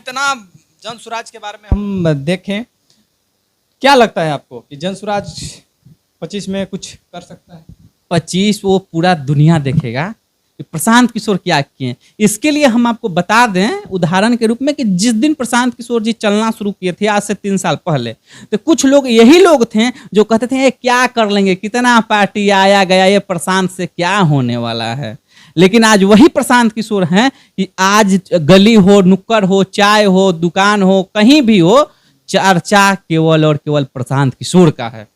इतना जन स्वराज के बारे में हम देखें, क्या लगता है आपको कि जन स्वराज 25 में कुछ कर सकता है? 25 वो पूरा दुनिया देखेगा कि प्रशांत किशोर क्या किए। इसके लिए हम आपको बता दें उदाहरण के रूप में कि जिस दिन प्रशांत किशोर जी चलना शुरू किए थे आज से 3 साल पहले, तो कुछ लोग यही लोग थे जो कहते थे ये क्या कर लेंगे, कितना पार्टी आया गया, ये प्रशांत से क्या होने वाला है। लेकिन आज वही प्रशांत किशोर हैं कि आज गली हो, नुक्कड़ हो, चाय हो, दुकान हो, कहीं भी हो, चर्चा केवल और केवल प्रशांत किशोर का है।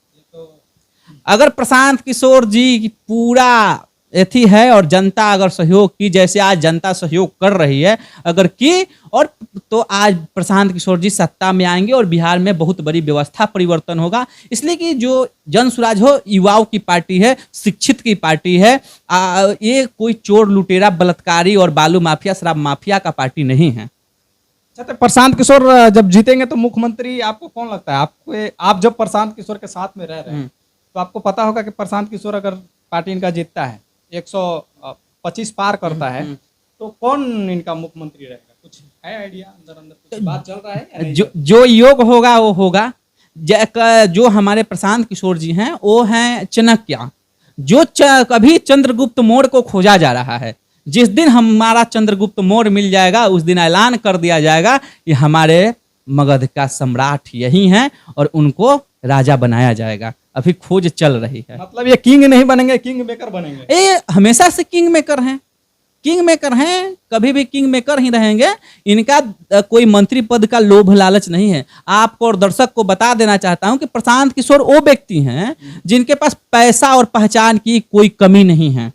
अगर प्रशांत किशोर जी की पूरा एथी है और जनता अगर सहयोग की, जैसे आज जनता सहयोग कर रही है अगर की, और तो आज प्रशांत किशोर जी सत्ता में आएंगे और बिहार में बहुत बड़ी व्यवस्था परिवर्तन होगा। इसलिए कि जो जन स्वराज हो युवाओं की पार्टी है, शिक्षित की पार्टी है। ये कोई चोर लुटेरा बलात्कारी और बालू माफिया शराब माफिया का पार्टी नहीं है। अच्छा, तो प्रशांत किशोर जब जीतेंगे तो मुख्यमंत्री आपको कौन लगता है? आपको, आप जब प्रशांत किशोर के साथ में रह रहे हैं तो आपको पता होगा कि प्रशांत किशोर अगर पार्टी इनका जीतता है 125 पार करता है तो कौन इनका मुख्यमंत्री रहेगा? कुछ है आइडिया? अंदर अंदर कुछ बात चल रहा है या नहीं? जो योग होगा वो होगा। जो हमारे प्रशांत किशोर जी हैं वो हैं चाणक्य, जो कभी चंद्रगुप्त मौर्य को खोजा जा रहा है। जिस दिन हमारा चंद्रगुप्त मौर्य मिल जाएगा उस दिन ऐलान कर दिया जाएगा कि हमारे मगध का सम्राट यही हैं और उनको राजा बनाया जाएगा। अभी खोज चल रही है। मतलब ये किंग नहीं बनेंगे, किंग मेकर बनेंगे। ये हमेशा से किंग मेकर हैं, किंग मेकर हैं, कभी भी किंग मेकर ही रहेंगे। इनका कोई मंत्री पद का लोभ लालच नहीं है। आपको और दर्शक को बता देना चाहता हूं कि प्रशांत किशोर वो व्यक्ति हैं जिनके पास पैसा और पहचान की कोई कमी नहीं है।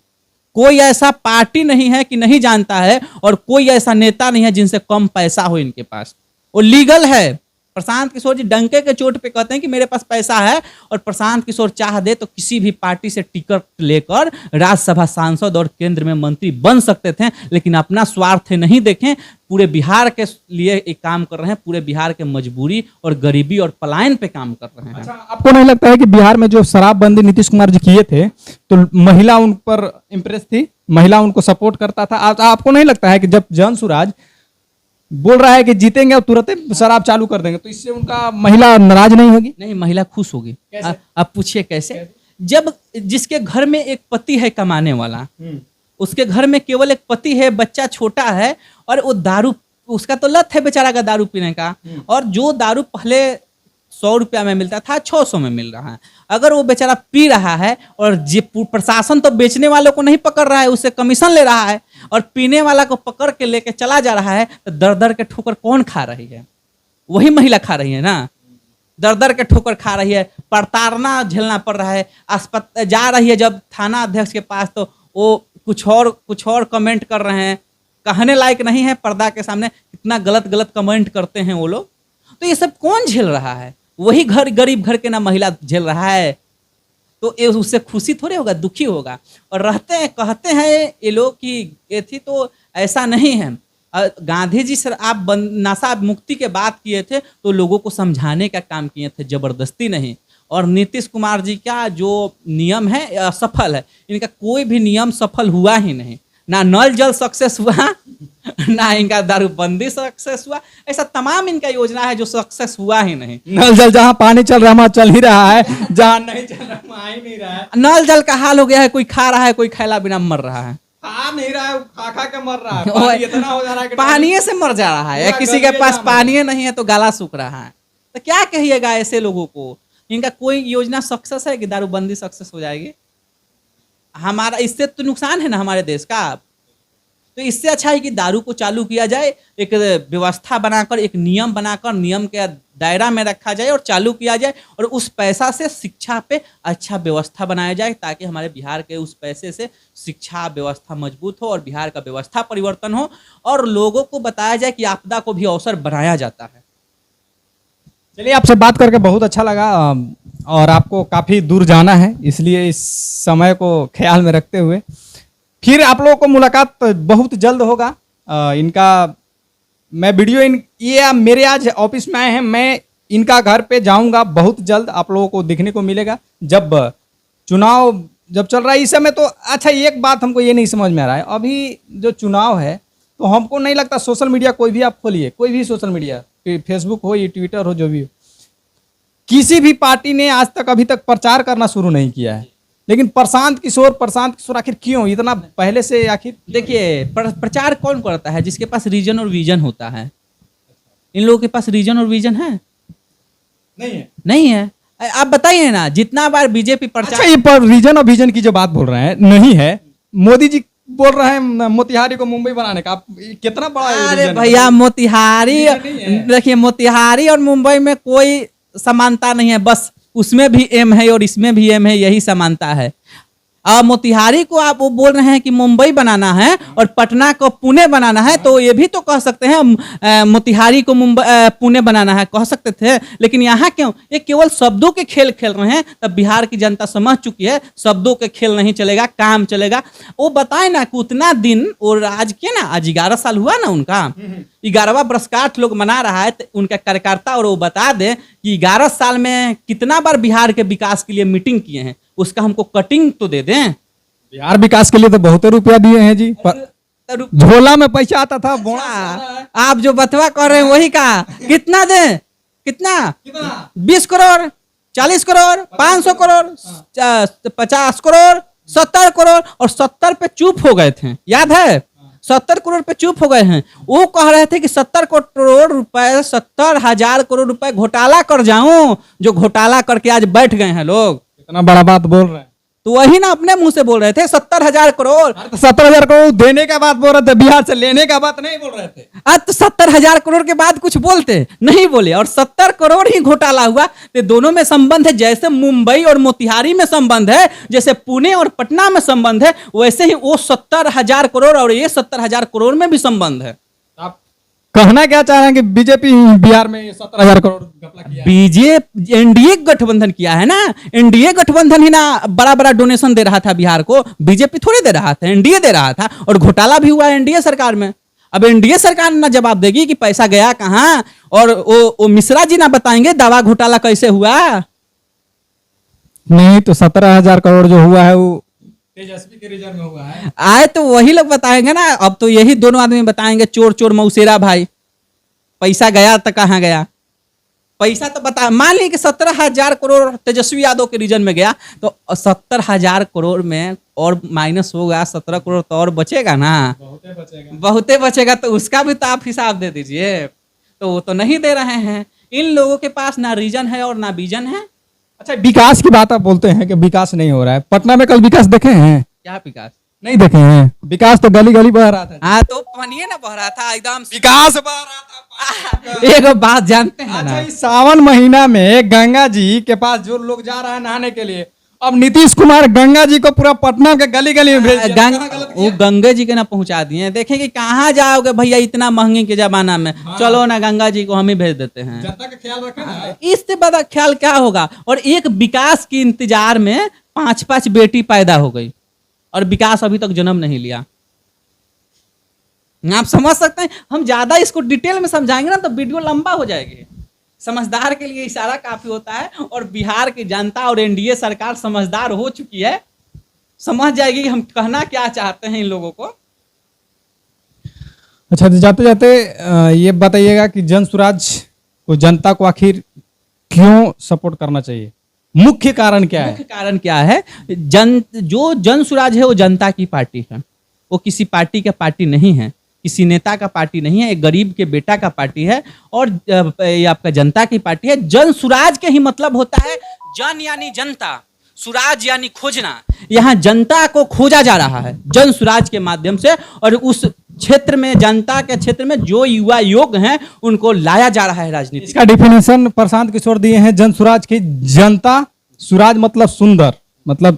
कोई ऐसा पार्टी नहीं है कि नहीं जानता है और कोई ऐसा नेता नहीं है जिनसे कम पैसा हो इनके पास। वो लीगल है। प्रशांत किशोर जी डंके के चोट पे कहते हैं कि मेरे पास पैसा है, और प्रशांत किशोर चाह दे तो किसी भी पार्टी से टिकट लेकर राज्यसभा सांसद और केंद्र में मंत्री बन सकते थे, लेकिन अपना स्वार्थ नहीं देखें, पूरे बिहार के लिए एक काम कर रहे हैं, पूरे बिहार के मजबूरी और गरीबी और पलायन पे काम कर रहे हैं। अच्छा, आपको नहीं लगता है कि बिहार में जो शराबबंदी नीतीश कुमार जी किए थे तो महिला उन पर इम्प्रेस थी, महिला उनको सपोर्ट करता था? आपको नहीं लगता है कि जब जन स्वराज बोल रहा है कि जीतेंगे और तुरंत शराब चालू कर देंगे तो इससे उनका महिला नाराज नहीं होगी? नहीं, महिला खुश होगी। आप पूछिए कैसे? जब जिसके घर में एक पति है कमाने वाला, उसके घर में केवल एक पति है, बच्चा छोटा है, और वो दारू, उसका तो लत है बेचारा का दारू पीने का, और जो दारू पहले 100 रुपया में मिलता था 600 में मिल रहा है। अगर वो बेचारा पी रहा है और प्रशासन तो बेचने वालों को नहीं पकड़ रहा है, उससे कमीशन ले रहा है, और पीने वाला को पकड़ के लेके चला जा रहा है, तो दर दर के ठोकर कौन खा रही है? वही महिला खा रही है ना। दर दर के ठोकर खा रही है, प्रताड़ना झेलना पड़ रहा है। अस्पताल जा रही है जब थाना अध्यक्ष के पास तो वो कुछ और कमेंट कर रहे हैं, कहने लायक नहीं है। पर्दा के सामने कितना गलत गलत कमेंट करते हैं वो लोग। तो ये सब कौन झेल रहा है? वही गरीब घर के ना महिला झेल रहा है। तो ये उससे खुशी थोड़े होगा, दुखी होगा। और रहते हैं, कहते हैं ये लोग कि ये थी, तो ऐसा नहीं है। गांधी जी सर आप नशा मुक्ति के बात किए थे तो लोगों को समझाने का काम किए थे, जबरदस्ती नहीं। और नीतीश कुमार जी का जो नियम है असफल है। इनका कोई भी नियम सफल हुआ ही नहीं। ना नल जल सक्सेस हुआ, ना इनका दारूबंदी सक्सेस हुआ। ऐसा तमाम इनका योजना है जो सक्सेस हुआ ही नहीं। नल जल जहां पानी चल रहा है वहां चल ही रहा है, जहां नहीं चल रहा वहां ही नहीं रहा है। नल जल का हाल हो गया है, कोई खा रहा है, कोई खैला बिना मर रहा है। खा नहीं रहा है, खा के मर रहा है। पानी इतना हो जा रहा है कि पानी से मर जा रहा है। किसी के पास पानी नहीं है तो गला सूख रहा है। तो क्या कहिएगा ऐसे लोगों को? इनका कोई योजना सक्सेस है कि दारूबंदी सक्सेस हो जाएगी? हमारा इससे तो नुकसान है ना हमारे देश का। तो इससे अच्छा है कि दारू को चालू किया जाए, एक व्यवस्था बनाकर, एक नियम बनाकर, नियम के दायरा में रखा जाए और चालू किया जाए, और उस पैसा से शिक्षा पे अच्छा व्यवस्था बनाया जाए, ताकि हमारे बिहार के उस पैसे से शिक्षा व्यवस्था मजबूत हो और बिहार का व्यवस्था परिवर्तन हो, और लोगों को बताया जाए कि आपदा को भी अवसर बनाया जाता है। चलिए, आपसे बात करके बहुत अच्छा लगा, और आपको काफ़ी दूर जाना है, इसलिए इस समय को ख्याल में रखते हुए फिर आप लोगों को मुलाकात बहुत जल्द होगा। इनका मैं वीडियो ये मेरे आज ऑफिस में आए हैं, मैं इनका घर पे जाऊंगा बहुत जल्द, आप लोगों को देखने को मिलेगा। जब चुनाव चल रहा है इस समय, तो अच्छा एक बात हमको ये नहीं समझ में आ रहा है, अभी जो चुनाव है तो हमको नहीं लगता सोशल मीडिया कोई भी आप खोलिए, कोई भी सोशल मीडिया, फेसबुक हो या ट्विटर हो, जो भी हो, किसी भी पार्टी ने आज तक अभी तक प्रचार करना शुरू नहीं किया है। लेकिन प्रशांत किशोर आखिर क्यों इतना पहले से, आखिर देखिए प्रचार कौन करता है? जिसके पास रीजन और विजन होता है। इन लोगों के पास रीजन और विजन है? नहीं है। आप बताइए ना, जितना बार बीजेपी प्रचार। अच्छा, ये पर रीजन और विजन की जो बात बोल रहे हैं, नहीं है। मोदी जी बोल रहे हैं मोतिहारी को मुंबई बनाने का, आप कितना बड़ा अरे vision है? भैया, मोतिहारी, नहीं है। देखिए मोतिहारी और मुंबई में कोई समानता नहीं है, बस उसमें भी एम है और इसमें भी एम है, यही समानता है। और मोतिहारी को आप वो बोल रहे हैं कि मुंबई बनाना है और पटना को पुणे बनाना है, तो ये भी तो कह सकते हैं मोतिहारी को मुंबई पुणे बनाना है, कह सकते थे। लेकिन यहाँ क्यों? ये केवल शब्दों के खेल खेल रहे हैं। तब बिहार की जनता समझ चुकी है शब्दों के खेल नहीं चलेगा, काम चलेगा। वो बताए ना कि उतना दिन, और आज के ना, आज 11 साल हुआ ना उनका, 11वां वर्षगांठ लोग मना रहा है, तो उनका कार्यकर्ता और वो बता दे कि 11 साल में कितना बार बिहार के विकास के लिए मीटिंग किए हैं, उसका हमको कटिंग तो दे दें। बिहार विकास के लिए तो बहुत रुपया दिए हैं जी, झोला में पैसा आता था। आप जो बतवा कर रहे हैं वही का, कितना दे? कितना? 20 करोड़, 40 करोड़, 500 करोड़, 50 करोड़, 70 करोड़, और 70 पे चुप हो गए थे, याद है? 70 करोड़ पे चुप हो गए हैं। वो कह रहे थे कि 70 करोड़ रुपए, 70,000 करोड़ रुपए घोटाला कर जाऊं, जो घोटाला करके आज बैठ गए हैं लोग। इतना बड़ा बात बोल रहे हैं, तो वही ना अपने मुंह से बोल रहे थे 70,000 करोड़। तो 70,000 करोड़ देने का बात बोल रहे थे, बिहार से लेने का बात नहीं बोल रहे थे। आज तो 70,000 करोड़ के बाद कुछ बोलते नहीं बोले, और 70 करोड़ ही घोटाला हुआ। तो दोनों में संबंध है, जैसे मुंबई और मोतिहारी में संबंध है, जैसे पुणे और पटना में संबंध है, वैसे ही वो 70,000 करोड़ और ये 70,000 करोड़ में भी संबंध है। आप कहना क्या चाह रहे हैं कि बीजेपी बिहार में 70,000 करोड़ घपला किया है? बीजेपी एनडीए गठबंधन किया है ना, एनडीए गठबंधन ही ना बड़ा बड़ा डोनेशन दे रहा था बिहार को, बीजेपी थोड़ी दे रहा था, एनडीए दे रहा था। और घोटाला भी हुआ एनडीए सरकार में। अब एनडीए सरकार ना जवाब देगी कि पैसा गया कहां, और वो मिश्रा जी ना बताएंगे दवा घोटाला कैसे हुआ। नहीं तो 17,000 करोड़ जो हुआ है वो तेजस्वी के रिजर्व में हुआ है। आए तो वही लोग बताएंगे ना। अब तो यही दोनों आदमी बताएंगे, चोर चोर मौसेरा भाई, पैसा गया तो कहाँ गया? पैसा तो बता, मान ली कि 17,000 करोड़ तेजस्वी यादव के रीजन में गया, तो 70,000 करोड़ में और माइनस होगा 17 करोड़, तो और बचेगा ना, बहुते बचेगा। तो उसका भी तो आप हिसाब दे दीजिए। तो वो तो नहीं दे रहे हैं। इन लोगों के पास ना रीजन है और ना विजन है। अच्छा, विकास की बात आप बोलते हैं कि विकास नहीं हो रहा है। पटना में कल विकास देखे हैं? क्या विकास? नहीं देखे हैं। विकास तो गली गली बह रहा था। हाँ, तो पानी ना बह रहा था एकदम, विकास बह रहा था। एक बात जानते हैं ना, अच्छा, इस सावन महीना में गंगा जी के पास जो लोग जा रहा है नहाने के लिए, अब नीतीश कुमार गंगा जी को पूरा पटना के गली गली में भेज दिया। वो गंगा जी के ना पहुंचा दिए। देखें कि कहाँ जाओगे भैया इतना महंगे के जमाना में। चलो ना, गंगा जी को हम ही भेज देते हैं। जनता का ख्याल रखें ना। इससे बड़ा ख्याल क्या होगा? और एक विकास के इंतजार में 5-5 बेटी पैदा हो गई, और विकास अभी तक जन्म नहीं लिया। आप समझ सकते हैं। हम ज्यादा इसको डिटेल में समझाएंगे ना तो वीडियो लंबा हो जाएगी। समझदार के लिए इशारा काफी होता है, और बिहार की जनता और एनडीए सरकार समझदार हो चुकी है, समझ जाएगी कि हम कहना क्या चाहते हैं इन लोगों को। अच्छा, तो जाते जाते ये बताइएगा कि जन स्वराज को जनता को आखिर क्यों सपोर्ट करना चाहिए? मुख्य कारण क्या है? मुख्य कारण क्या है? जो जन स्वराज है वो जनता की पार्टी है। वो किसी पार्टी का पार्टी नहीं है, किसी नेता का पार्टी नहीं है, एक गरीब के बेटा का पार्टी है, और ये आपका जनता की पार्टी है। जन स्वराज के ही मतलब होता है जन यानी जनता, स्वराज यानी खोजना। यहाँ जनता को खोजा जा रहा है जन स्वराज के माध्यम से, और उस क्षेत्र में, जनता के क्षेत्र में जो युवा योग्य हैं उनको लाया जा रहा है राजनीति। इसका डिफिनेशन प्रशांत किशोर दिए हैं जन स्वराज की। जनता, स्वराज मतलब सुंदर, मतलब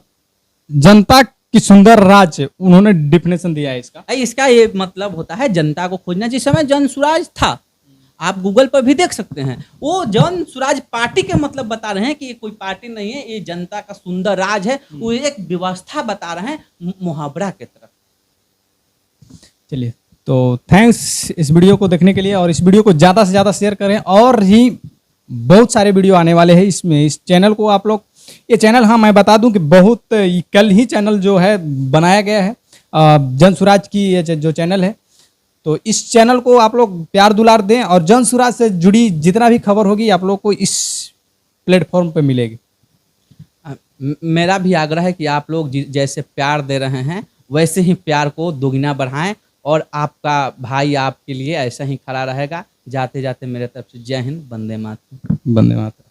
जनता की सुंदर राज्य, उन्होंने डिफिनेशन दिया है इसका। इसका ये मतलब होता है जनता को खोजना। जिस समय जन स्वराज था, आप गूगल पर भी देख सकते हैं, वो जन स्वराज पार्टी के मतलब बता रहे हैं कि ये कोई पार्टी नहीं है, ये जनता का सुंदर राज है। वो एक व्यवस्था बता रहे हैं मुहावरा के तरफ। चलिए, तो थैंक्स इस वीडियो को देखने के लिए, और इस वीडियो को ज़्यादा से ज़्यादा शेयर करें। और ही बहुत सारे वीडियो आने वाले हैं इसमें। इस चैनल को आप लोग, ये चैनल, हाँ मैं बता दूं कि बहुत कल ही चैनल जो है बनाया गया है, जन स्वराज की ये जो चैनल है, तो इस चैनल को आप लोग प्यार दुलार दें और जन सुराज से जुड़ी जितना भी खबर होगी आप लोग को इस प्लेटफॉर्म पे मिलेगी। मेरा भी आग्रह है कि आप लोग जैसे प्यार दे रहे हैं वैसे ही प्यार को दोगुना बढ़ाएं और आपका भाई आपके लिए ऐसा ही खड़ा रहेगा। जाते जाते मेरे तरफ से जय हिंद, वंदे मातरम। वंदे मातरम।